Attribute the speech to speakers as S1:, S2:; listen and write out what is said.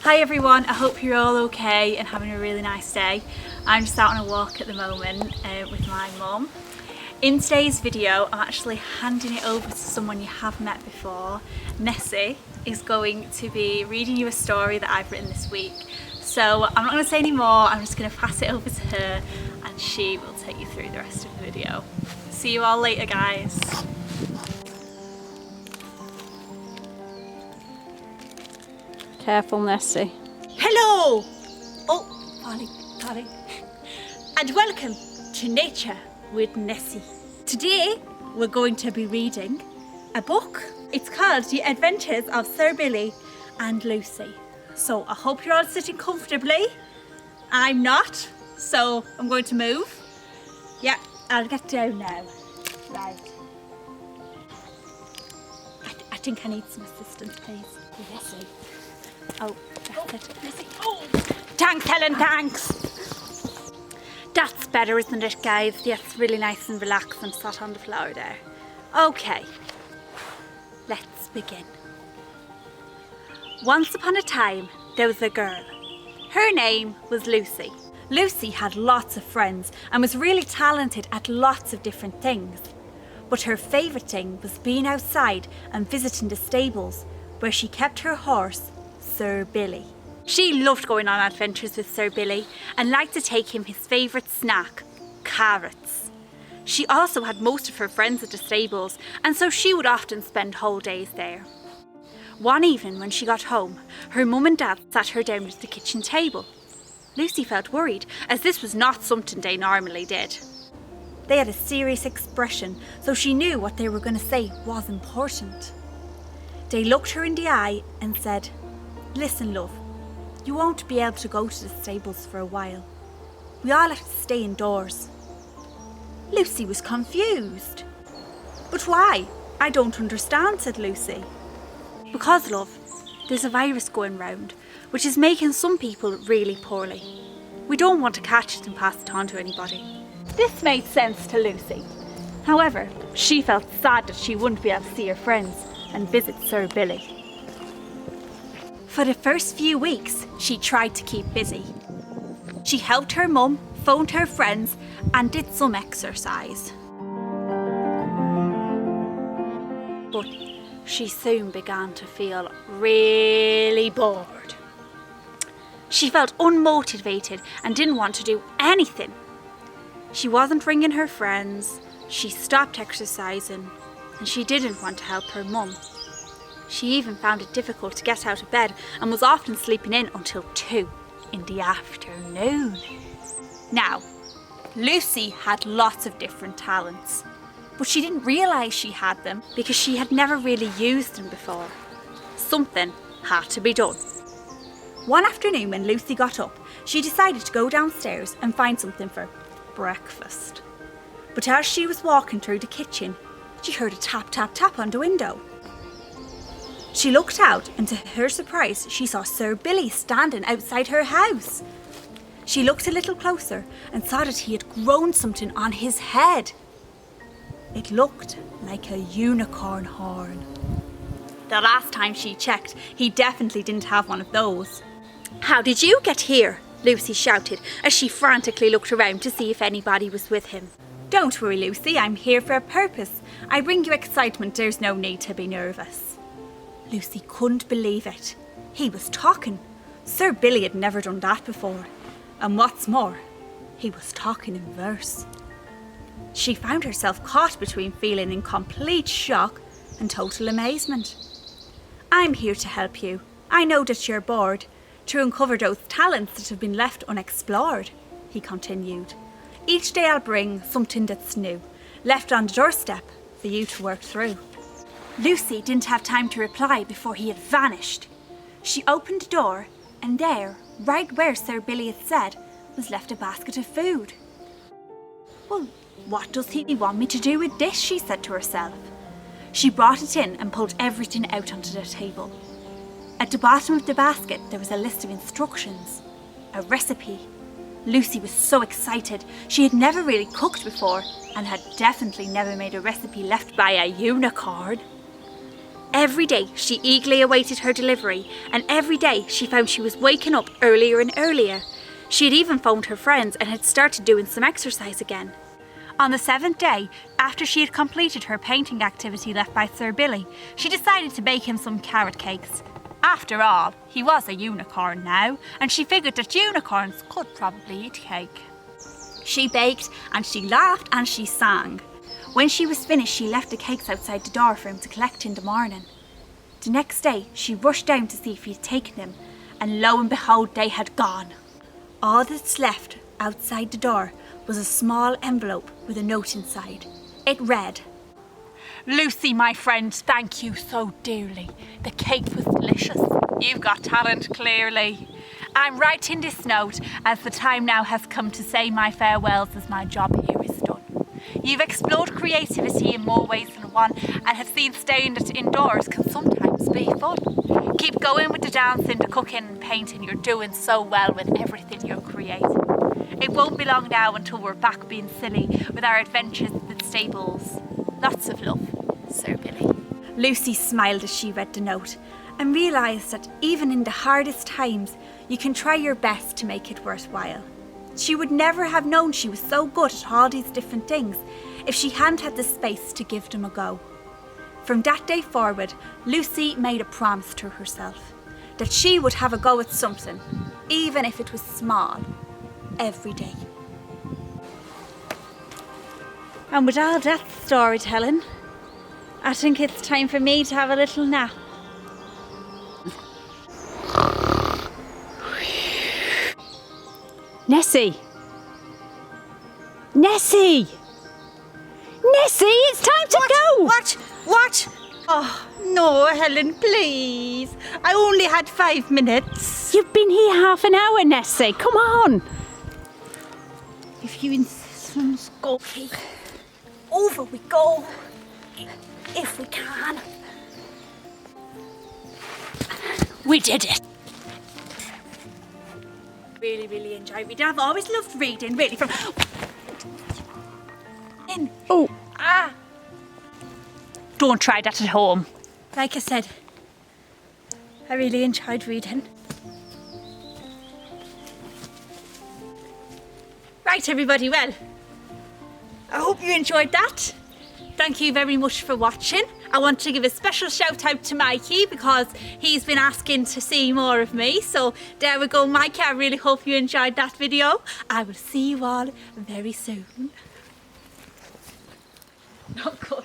S1: Hi everyone, I hope you're all okay and having a really nice day. I'm just out on a walk at the moment with my mum. In today's video, I'm actually handing it over to someone you have met before. Nessie is going to be reading you a story that I've written this week. So I'm not going to say any more, I'm just going to pass it over to her and she will take you through the rest of the video. See you all later, guys.
S2: Careful, Nessie.
S1: Hello! Oh, Polly. And welcome to Nature with Nessie. Today we're going to be reading a book. It's called The Adventures of Sir Billy and Lucy. So I hope you're all sitting comfortably. I'm not, so I'm going to move. Yeah, I'll get down now. Right. I think I need some assistance, please. Nessie. Oh, that's it. Nessie. Oh! Thanks, Helen, thanks! That's better, isn't it, guys? Yes, really nice and relaxed and sat on the floor there. Okay, let's begin. Once upon a time, there was a girl. Her name was Lucy. Lucy had lots of friends and was really talented at lots of different things. But her favourite thing was being outside and visiting the stables where she kept her horse, Sir Billy. She loved going on adventures with Sir Billy and liked to take him his favourite snack, carrots. She also had most of her friends at the stables, and so she would often spend whole days there. One evening when she got home, her mum and dad sat her down at the kitchen table. Lucy felt worried, as this was not something they normally did. They had a serious expression, so she knew what they were going to say was important. They looked her in the eye and said, "Listen, love, you won't be able to go to the stables for a while. We all have to stay indoors." Lucy was confused. "But why? I don't understand," said Lucy. "Because, love, there's a virus going round, which is making some people really poorly. We don't want to catch it and pass it on to anybody." This made sense to Lucy. However, she felt sad that she wouldn't be able to see her friends and visit Sir Billy. For the first few weeks, she tried to keep busy. She helped her mum, phoned her friends, and did some exercise. But she soon began to feel really bored. She felt unmotivated and didn't want to do anything. She wasn't ringing her friends, she stopped exercising, and she didn't want to help her mum. She even found it difficult to get out of bed and was often sleeping in until 2 in the afternoon. Now, Lucy had lots of different talents, but she didn't realise she had them because she had never really used them before. Something had to be done. One afternoon when Lucy got up, she decided to go downstairs and find something for breakfast. But as she was walking through the kitchen, she heard a tap, tap, tap on the window. She looked out and to her surprise, she saw Sir Billy standing outside her house. She looked a little closer and saw that he had grown something on his head. It looked like a unicorn horn. The last time she checked, he definitely didn't have one of those. "How did you get here?" Lucy shouted as she frantically looked around to see if anybody was with him. "Don't worry, Lucy, I'm here for a purpose. I bring you excitement, there's no need to be nervous." Lucy couldn't believe it. He was talking. Sir Billy had never done that before. And what's more, he was talking in verse. She found herself caught between feeling in complete shock and total amazement. "I'm here to help you. I know that you're bored, to uncover those talents that have been left unexplored," he continued. "Each day I'll bring something that's new, left on the doorstep for you to work through." Lucy didn't have time to reply before he had vanished. She opened the door and there, right where Sir Billy had said, was left a basket of food. "Well, what does he want me to do with this?" she said to herself. She brought it in and pulled everything out onto the table. At the bottom of the basket there was a list of instructions, a recipe. Lucy was so excited. She had never really cooked before and had definitely never made a recipe left by a unicorn. Every day she eagerly awaited her delivery, and every day she found she was waking up earlier and earlier. She had even phoned her friends and had started doing some exercise again. On the 7th day, after she had completed her painting activity left by Sir Billy, she decided to bake him some carrot cakes. After all, he was a unicorn now, and she figured that unicorns could probably eat cake. She baked, and she laughed, and she sang. When she was finished, she left the cakes outside the door for him to collect in the morning. The next day, she rushed down to see if he had taken them, and lo and behold, they had gone. All that's left outside the door was a small envelope with a note inside. It read, "Lucy, my friend, thank you so dearly. The cake was delicious. You've got talent, clearly. I'm writing this note as the time now has come to say my farewells as my job here is done. You've explored creativity in more ways than one and have seen staying indoors can sometimes be fun. Keep going with the dancing, the cooking and painting. You're doing so well with everything you're creating. It won't be long now until we're back being silly with our adventures in the stables. Lots of love, Sir Billy." Lucy smiled as she read the note and realised that even in the hardest times, you can try your best to make it worthwhile. She would never have known she was so good at all these different things if she hadn't had the space to give them a go. From that day forward, Lucy made a promise to herself that she would have a go at something, even if it was small, every day. And with all that storytelling, I think it's time for me to have a little nap.
S2: Nessie! Nessie! Nessie, it's time to go!
S3: What? Oh, no, Helen, please. I only had 5 minutes.
S2: You've been here half an hour, Nessie. Come on!
S3: If you insist, let's go.
S1: Okay, over we go, if we can. We did it. Really enjoyed reading. I've always loved reading, really, from... In.
S2: Oh,
S1: Don't try that at home. Like I said, I really enjoyed reading. Right, everybody, well, I hope you enjoyed that. Thank you very much for watching. I want to give a special shout out to Mikey because he's been asking to see more of me. So there we go, Mikey. I really hope you enjoyed that video. I will see you all very soon. Not good.